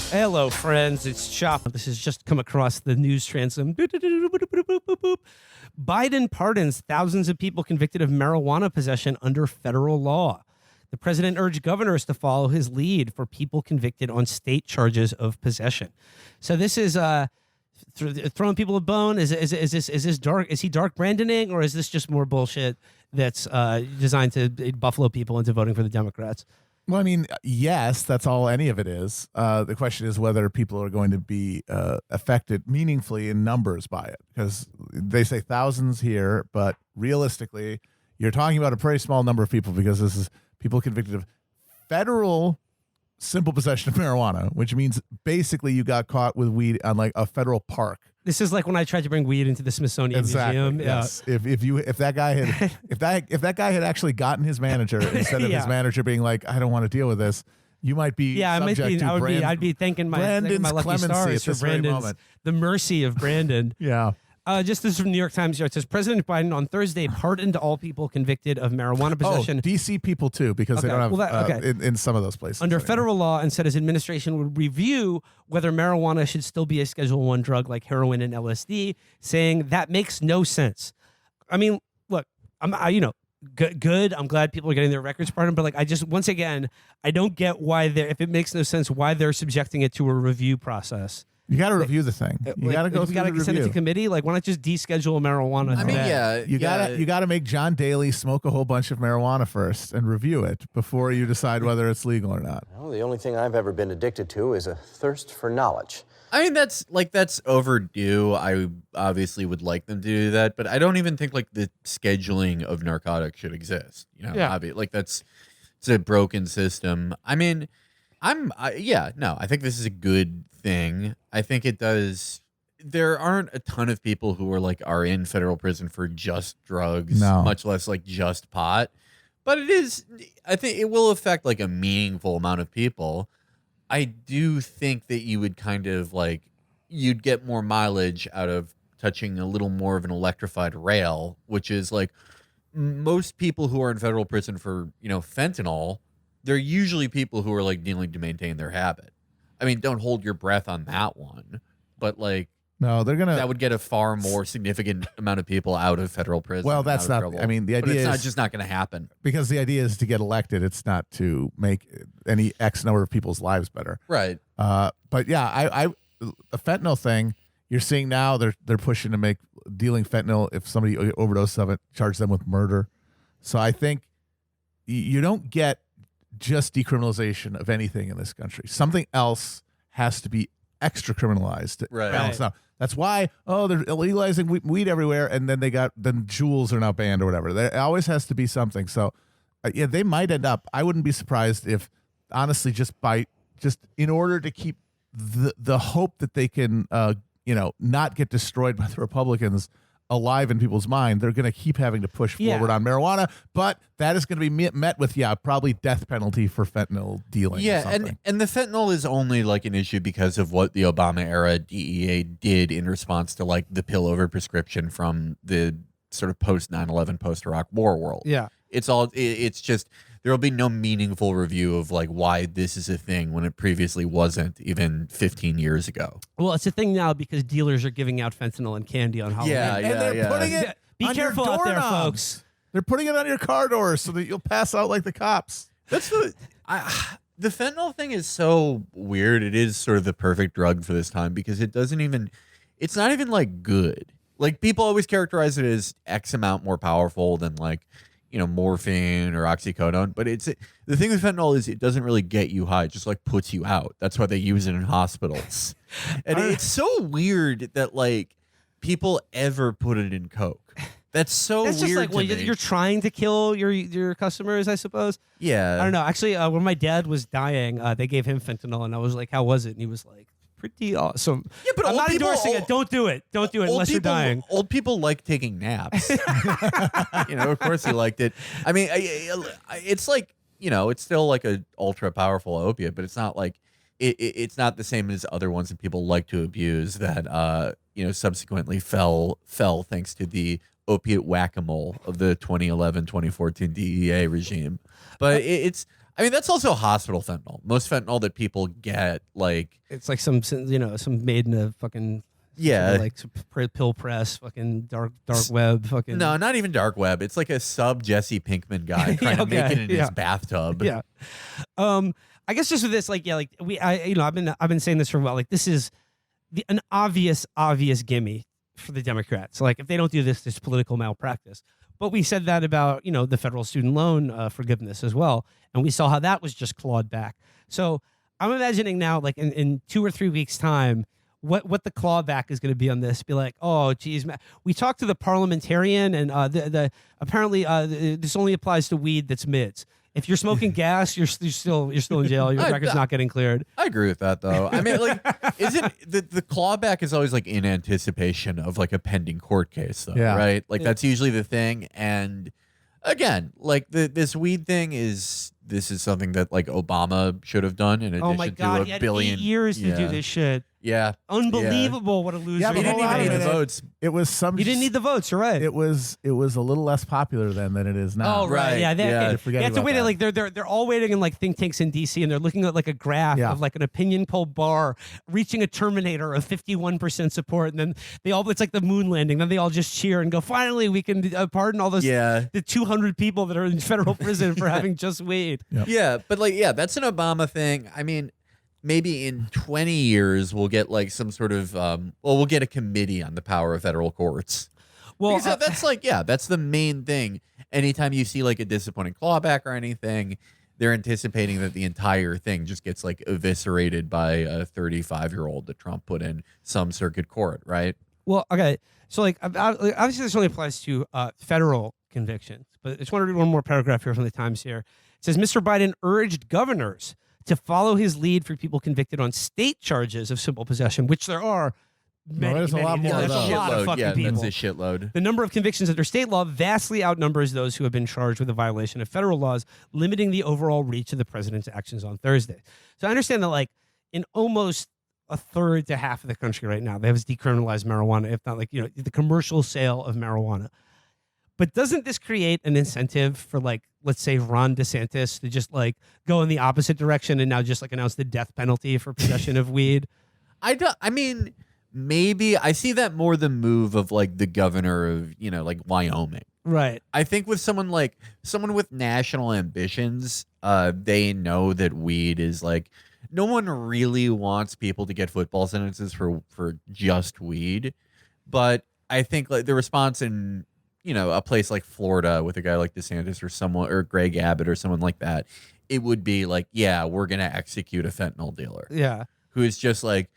Hello, friends. It's Chop. This has just come across the news transom. Biden pardons thousands of people convicted of marijuana possession under federal law. The president urged governors to follow his lead for people convicted on state charges of possession. So this is throwing people a bone. Is this dark? Is he dark Brandoning, or is this just more bullshit that's designed to buffalo people into voting for the Democrats? Well, I mean, yes, that's all any of it is. The question is whether people are going to be affected meaningfully in numbers by it, because they say thousands here, but realistically, you're talking about a pretty small number of people, because this is people convicted of federal simple possession of marijuana, which means basically you got caught with weed on like a federal park. This is like when I tried to bring weed into the Smithsonian Museum. Yes. If that guy had if that guy had actually gotten his manager instead of his manager being like, I don't want to deal with this, you might be subject to I'd be thanking my lucky clemency stars for Brandon's the mercy of Brandon. Yeah. Just this is from New York Times. It says President Biden on Thursday pardoned all people convicted of marijuana possession. Oh, DC people too, because they don't have in some of those places under federal law, and said his administration would review whether marijuana should still be a Schedule I drug like heroin and LSD, saying that makes no sense. I mean, look, good. I'm glad people are getting their records pardoned, but like, once again, I don't get why if it makes no sense, why they're subjecting it to a review process. You got to review the thing. You got to go through the review. We got to send it to committee. Like, why not just deschedule marijuana? I mean, you got to make John Daly smoke a whole bunch of marijuana first and review it before you decide whether it's legal or not. Well, the only thing I've ever been addicted to is a thirst for knowledge. I mean, that's overdue. I obviously would like them to do that, but I don't even think like the scheduling of narcotics should exist. You know, it's a broken system. I mean, I think this is a good thing. I think it does. There aren't a ton of people who are in federal prison for just drugs, much less like just pot. But it is. I think it will affect like a meaningful amount of people. I do think that you would kind of you'd get more mileage out of touching a little more of an electrified rail, which is like most people who are in federal prison for fentanyl. They're usually people who are like dealing to maintain their habit. I mean, don't hold your breath on that one, but that would get a far more significant amount of people out of federal prison. Well, that's not. I mean, the idea is just not going to happen, because the idea is to get elected. It's not to make any X number of people's lives better, right? But yeah, the fentanyl thing you're seeing now, they're pushing to make dealing fentanyl, if somebody overdoses of it, charge them with murder. So I think you don't get just decriminalization of anything in this country. Something else has to be extra criminalized to balance out. That's why they're legalizing weed everywhere, and then then jewels are now banned or whatever. There always has to be something. So they might end up. I wouldn't be surprised if, honestly, just in order to keep the hope that they can not get destroyed by the Republicans alive in people's mind, they're going to keep having to push forward on marijuana, but that is going to be met with probably death penalty for fentanyl dealing. And the fentanyl is only like an issue because of what the Obama era DEA did in response to like the pill over prescription from the sort of post 9/11 post Iraq War world. It's just there will be no meaningful review of like why this is a thing when it previously wasn't even 15 years ago. Well, it's a thing now because dealers are giving out fentanyl and candy on Halloween. And they're putting it Be careful out there, folks. They're putting it on your car doors so that you'll pass out like the cops. That's the fentanyl thing is so weird. It is sort of the perfect drug for this time because it's not even like good. Like people always characterize it as X amount more powerful than like, morphine or oxycodone, but the thing with fentanyl is it doesn't really get you high. It just like puts you out. That's why they use it in hospitals. And it's so weird that like people ever put it in Coke. That's weird. Just like, well, you're trying to kill your customers, I suppose. Yeah. I don't know. Actually, when my dad was dying, they gave him fentanyl, and I was like, "How was it?" And he was like, pretty awesome. Yeah, but I'm not endorsing it. Don't do it. Don't do it unless you're dying. Old people like taking naps. Of course he liked it. I mean, it's like, it's still like a ultra powerful opiate, but it's not like it's not the same as other ones that people like to abuse that subsequently fell thanks to the opiate whack-a-mole of the 2011-2014 DEA regime. But I mean, that's also hospital fentanyl. Most fentanyl that people get, like, It's like some made in a fucking like pill press, fucking dark web, fucking no, not even dark web. It's like a sub Jesse Pinkman guy trying to make it in his bathtub. Yeah. I guess just with this, like, I've been saying this for a while. Like, this is an obvious gimme for the Democrats. Like, if they don't do this, there's political malpractice. But we said that about, the federal student loan forgiveness as well. And we saw how that was just clawed back. So I'm imagining now, like in 2 or 3 weeks' time, what the clawback is going to be on this. Be like, oh, geez, we talked to the parliamentarian, and apparently this only applies to weed that's mids. If you're smoking gas, you're still in jail. Your record's not getting cleared. I agree with that, though. I mean, like, isn't the clawback is always like in anticipation of like a pending court case, though, right? Like that's usually the thing. And again, like this weed thing is something that like Obama should have done in addition to he a had billion 8 years to do this shit. Yeah, Unbelievable! What a loser! Yeah, he but didn't hold on even a need the minute. votes. It was some. You didn't need the votes. You're right. It was a little less popular then than it is now. Oh right, yeah. They have to wait. Like they're all waiting in like think tanks in DC, and they're looking at like a graph of like an opinion poll bar reaching a terminator of 51% support, and then it's like the moon landing. Then they all just cheer and go, finally, we can pardon all those the 200 people that are in federal prison for having just weed. Yep. Yeah, but like that's an Obama thing. I mean, maybe in 20 years we'll get like some sort of we'll get a committee on the power of federal courts. Well, that's like that's the main thing. Anytime you see like a disappointing clawback or anything, they're anticipating that the entire thing just gets like eviscerated by a 35-year-old that Trump put in some circuit court, right? Well, okay. So like obviously this only applies to federal convictions, but I just want to read one more paragraph here from the Times here. It says Mr. Biden urged governors to follow his lead for people convicted on state charges of simple possession, which there are many. There's a lot more of There's those. a lot of fucking people. That's a shitload. The number of convictions under state law vastly outnumbers those who have been charged with a violation of federal laws, limiting the overall reach of the president's actions on Thursday. So I understand that, like, in almost a third to half of the country right now, they have decriminalized marijuana, if not like, the commercial sale of marijuana. But doesn't this create an incentive for, like, let's say Ron DeSantis to just like go in the opposite direction and now just like announce the death penalty for possession of weed? I mean, maybe I see that more the move of like the governor of, like Wyoming. Right. I think with someone with national ambitions, they know that weed is like, no one really wants people to get football sentences for just weed. But I think like the response in, a place like Florida with a guy like DeSantis or Greg Abbott or someone like that, it would be like, yeah, we're going to execute a fentanyl dealer. Yeah. Who is just like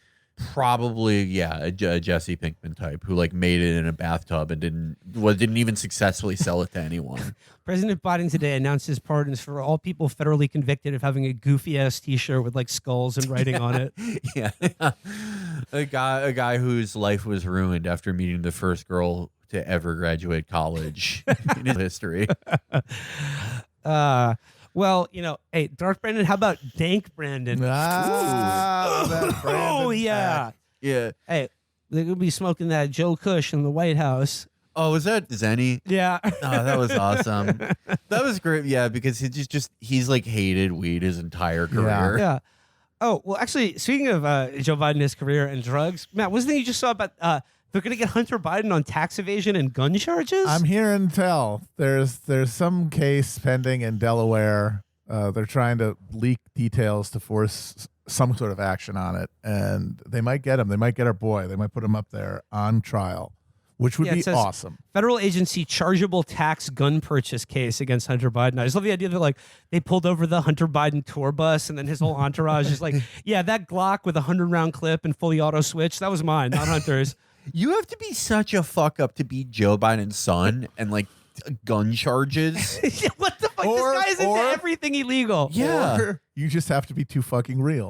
probably, a Jesse Pinkman type who like made it in a bathtub and didn't even successfully sell it to anyone. President Biden today announced his pardons for all people federally convicted of having a goofy ass T-shirt with like skulls and writing on it. Yeah. A guy whose life was ruined after meeting the first girl to ever graduate college in history. Well, hey, Dark Brandon, how about Dank Brandon? Oh, yeah. Yeah. Hey, they're going to be smoking that Joe Kush in the White House. Oh, was that Zenny? Yeah. Oh, that was awesome. That was great. Yeah, because he's like hated weed his entire career. Yeah. Oh, well, actually, speaking of Joe Biden, his career and drugs, Matt, wasn't you just saw about they're going to get Hunter Biden on tax evasion and gun charges? I'm hearing tell. There's some case pending in Delaware. They're trying to leak details to force some sort of action on it, and they might get him. They might get our boy. They might put him up there on trial, which would be awesome. Federal agency chargeable tax gun purchase case against Hunter Biden. I just love the idea that like they pulled over the Hunter Biden tour bus and then his whole entourage is like, yeah, that Glock with a 100-round clip and fully auto switch, that was mine, not Hunter's. You have to be such a fuck up to be Joe Biden's son and like gun charges. What the fuck? This guy is into everything illegal. Yeah. Or you just have to be too fucking real.